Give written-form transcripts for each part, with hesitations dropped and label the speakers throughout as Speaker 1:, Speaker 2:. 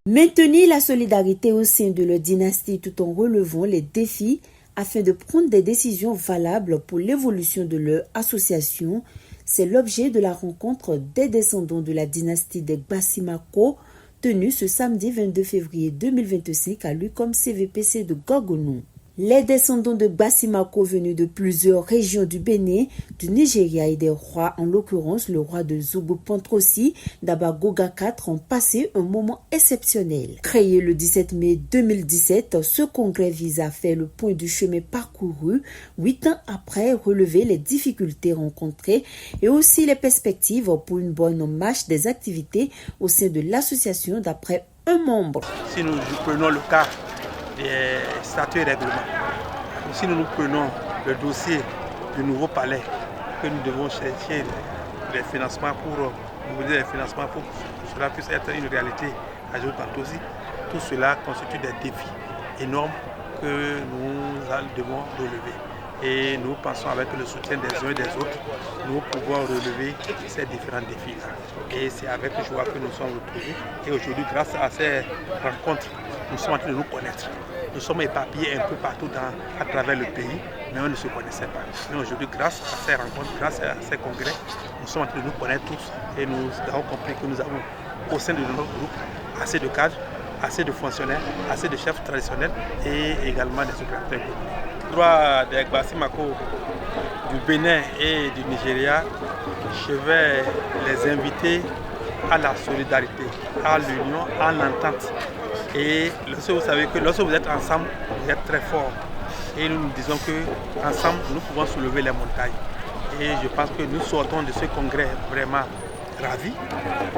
Speaker 1: Maintenir la solidarité au sein de leur dynastie tout en relevant les défis afin de prendre des décisions valables pour l'évolution de leur association, c'est l'objet de la rencontre des descendants de la dynastie des Gbassi-Mako tenue ce samedi 22 février 2025 à l'UQOM CVPC de Gorgonou. Les descendants de Gbassi-Mako venus de plusieurs régions du Bénin, du Nigeria et des rois, en l'occurrence le roi de Zougou Pantrossi, d'Abagoga IV, ont passé un moment exceptionnel. Créé le 17 mai 2017, ce congrès vise à faire le point du chemin parcouru, 8 ans après, relever les difficultés rencontrées et aussi les perspectives pour une bonne marche des activités au sein de l'association d'après un membre.
Speaker 2: Si nous prenons le cas des statuts et règlements. Si nous prenons le dossier du nouveau palais, que nous devons chercher les financements pour que cela puisse être une réalité à Zougou Pantrossi, tout cela constitue des défis énormes que nous devons relever. Et nous pensons avec le soutien des uns et des autres, nous pouvons relever ces différents défis-là. Et c'est avec joie que nous sommes retrouvés. Et aujourd'hui, grâce à ces rencontres, nous sommes en train de nous connaître. Nous sommes éparpillés un peu partout à travers le pays, mais on ne se connaissait pas. Mais aujourd'hui, grâce à ces rencontres, grâce à ces congrès, nous sommes en train de nous connaître tous. Et nous avons compris que nous avons au sein de notre groupe assez de cadres, assez de fonctionnaires, assez de chefs traditionnels et également des opérateurs économiques. Droit des Gbassi-Mako du Bénin et du Nigeria, je vais les inviter à la solidarité, à l'union, à l'entente. Et vous savez que lorsque vous êtes ensemble, vous êtes très fort. Et nous nous disons qu'ensemble, nous pouvons soulever les montagnes. Et je pense que nous sortons de ce congrès vraiment ravis.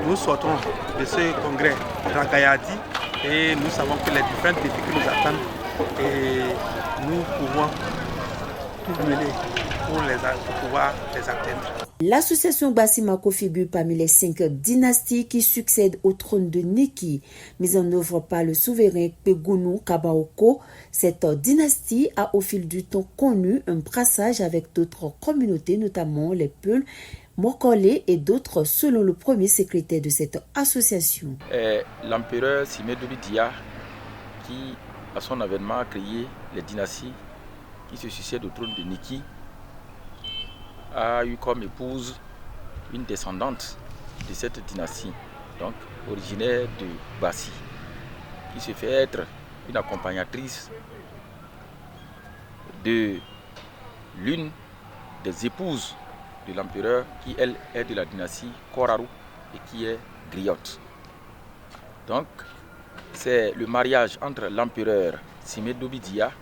Speaker 2: Nous sortons de ce congrès ragaillardis. Et nous savons que les différents défis qui nous attendent, et nous pouvons tout mener pour pouvoir les atteindre.
Speaker 1: L'association Gbassi-Mako figure parmi les 5 dynasties qui succèdent au trône de Niki, mise en œuvre par le souverain Kpegunu Kabaoko. Cette dynastie a au fil du temps connu un brassage avec d'autres communautés, notamment les Peuls, Mokole et d'autres, selon le premier secrétaire de cette association.
Speaker 3: L'empereur Simedouli Dia, qui à son avènement a créé les dynasties qui se succèdent au trône de Niki, a eu comme épouse une descendante de cette dynastie, donc originaire de Gbassi, qui se fait être une accompagnatrice de l'une des épouses de l'empereur, qui elle est de la dynastie Koraru et qui est griotte. Donc c'est le mariage entre l'empereur Simedouli Dia,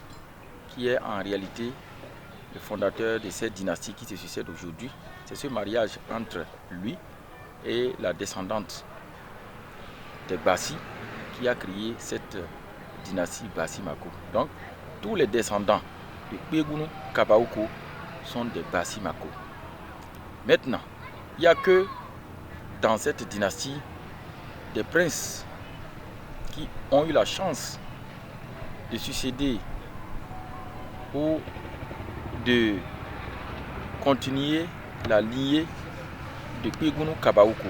Speaker 3: qui est en réalité le fondateur de cette dynastie qui se succède aujourd'hui. C'est ce mariage entre lui et la descendante des Gbassi qui a créé cette dynastie Gbassi-Mako. Donc, tous les descendants de Kpegunu Kabaoko sont des Gbassi-Mako. Maintenant, il n'y a que dans cette dynastie des princes qui ont eu la chance de succéder ou de continuer la lignée de Kpegunu Kabaoko.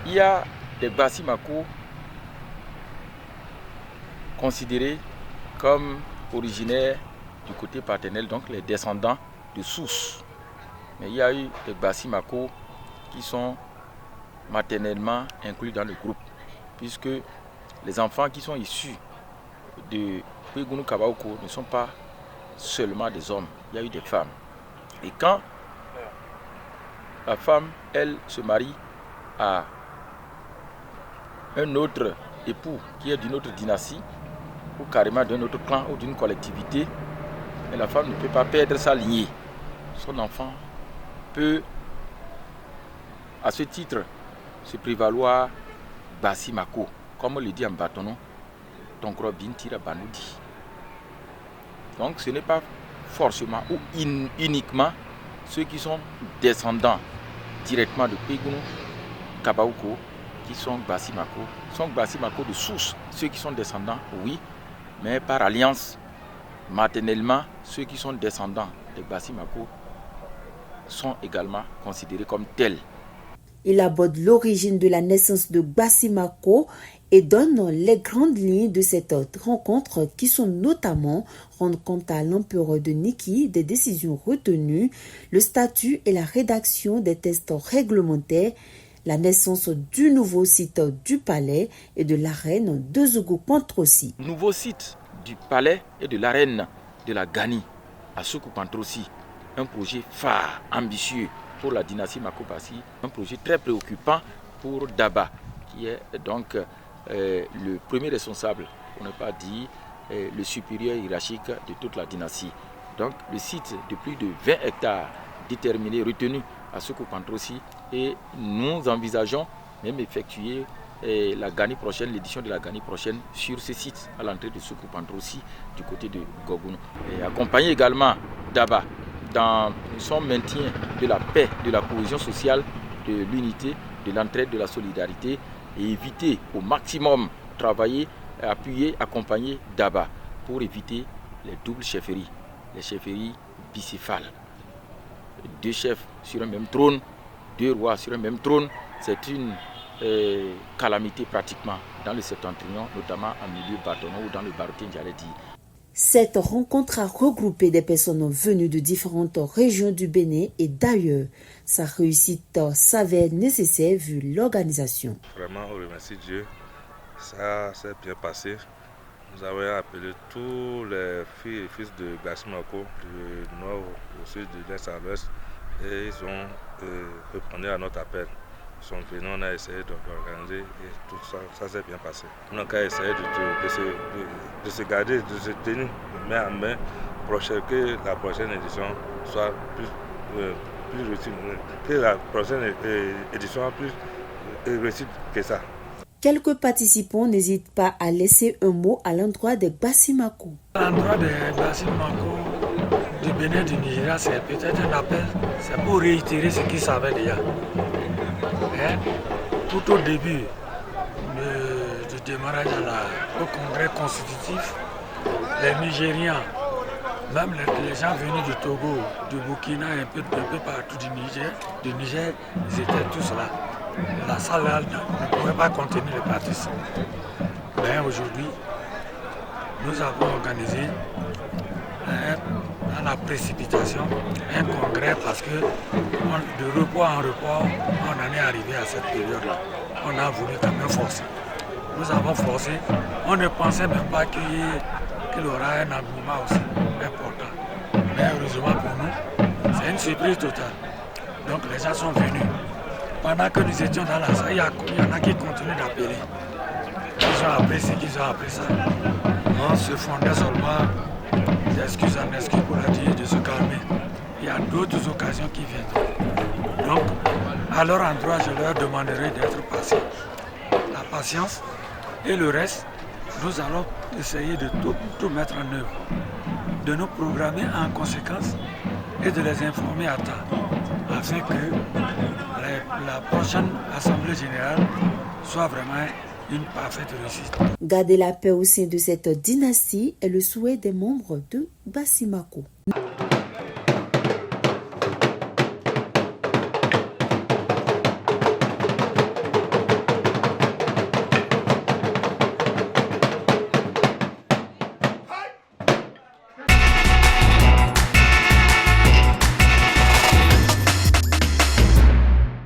Speaker 3: Il y a des Gbassi-Mako considérés comme originaires du côté paternel, donc les descendants de Sousse. Mais il y a eu des Gbassi-Mako qui sont maternellement inclus dans le groupe, puisque les enfants qui sont issus de Kpegunu Kabaoko ne sont pas seulement des hommes, il y a eu des femmes. Et quand la femme, elle, se marie à un autre époux qui est d'une autre dynastie, ou carrément d'un autre clan ou d'une collectivité, mais la femme ne peut pas perdre sa lignée. Son enfant peut, à ce titre, se prévaloir Gbassi-Mako, comme on le dit en bâtonnon, Tonkro Bintira Banoudi. Donc ce n'est pas forcément ou uniquement ceux qui sont descendants directement de Kpegunu Kabaoko qui sont Gbassi-Mako. Sont Gbassi-Mako de source. Ceux qui sont descendants, oui, mais par alliance, maternellement, ceux qui sont descendants de Gbassi-Mako sont également considérés comme tels.
Speaker 1: Il aborde l'origine de la naissance de Gbassi-Mako et donne les grandes lignes de cette rencontre qui sont notamment rendre compte à l'empereur de Niki des décisions retenues, le statut et la rédaction des textes réglementaires, la naissance du nouveau site du palais et de l'arène de Soukou-Pantrosi.
Speaker 3: Nouveau site du palais et de l'arène de la Gani à Soukou-Pantrosi, un projet phare, ambitieux pour la dynastie Mako-Bassi, un projet très préoccupant pour Daba, qui est donc le premier responsable, pour ne pas dire le supérieur hiérarchique de toute la dynastie. Donc le site de plus de 20 hectares déterminé, retenu à Soukou-Pantrosi, et nous envisageons même effectuer la Gani prochaine, l'édition de la Gani prochaine sur ce site à l'entrée de Soukou-Pantrosi du côté de Gogounou. Et accompagner également Daba dans son maintien de la paix, de la cohésion sociale, de l'unité, de l'entraide, de la solidarité, et éviter au maximum, travailler, appuyer, accompagner Daba pour éviter les doubles chefferies, les chefferies bicéphales. 2 chefs sur un même trône, 2 rois sur un même trône, c'est une calamité pratiquement dans le septentrion, notamment en milieu bâtonneau ou dans le barotin, j'allais dire.
Speaker 1: Cette rencontre a regroupé des personnes venues de différentes régions du Bénin et d'ailleurs. Sa réussite s'avère nécessaire vu l'organisation.
Speaker 4: Vraiment, on remercie Dieu. Ça s'est bien passé. Nous avons appelé tous les filles et fils de Gbassi-Mako, du nord au sud, de l'est à l'ouest, et ils ont répondu à notre appel. Ils sont venus, on a essayé d'organiser et tout ça, ça s'est bien passé. On a qu'à essayer de se garder, de se tenir main en main pour que la prochaine édition soit plus réussie, que la prochaine édition soit plus réussie que ça.
Speaker 1: Quelques participants n'hésitent pas à laisser un mot à l'endroit des Gbassi-Mako.
Speaker 5: À l'endroit des Gbassi-Mako du Bénin, du Nigeria, c'est peut-être un appel, c'est pour réitérer ce qu'ils savaient déjà. Tout au début du démarrage au congrès constitutif, les Nigériens, même les gens venus du Togo, du Burkina, un peu partout du Niger, ils étaient tous là. La salle là, ne pouvait pas contenir les participants. Mais aujourd'hui, nous avons organisé dans la précipitation un congrès parce que de report en report, on en est arrivé à cette période-là. On a voulu quand même forcer. Nous avons forcé. On ne pensait même pas qu'il y aura un engouement aussi important. Mais heureusement pour nous, c'est une surprise totale. Donc les gens sont venus. Pendant que nous étions dans la salle, il y en a qui continuent d'appeler. Ils ont appris ce qu'ils ont appris ça. On se fondait seulement d'excuse en excuse pour leur dire de se calmer. Il y a d'autres occasions qui viennent. Donc, à leur endroit, je leur demanderai d'être patients. La patience et le reste, nous allons essayer de tout mettre en œuvre, de nous programmer en conséquence et de les informer à temps, afin que la prochaine Assemblée générale soit vraiment une parfaite réussite.
Speaker 1: Garder la paix au sein de cette dynastie est le souhait des membres de Gbassi-Mako.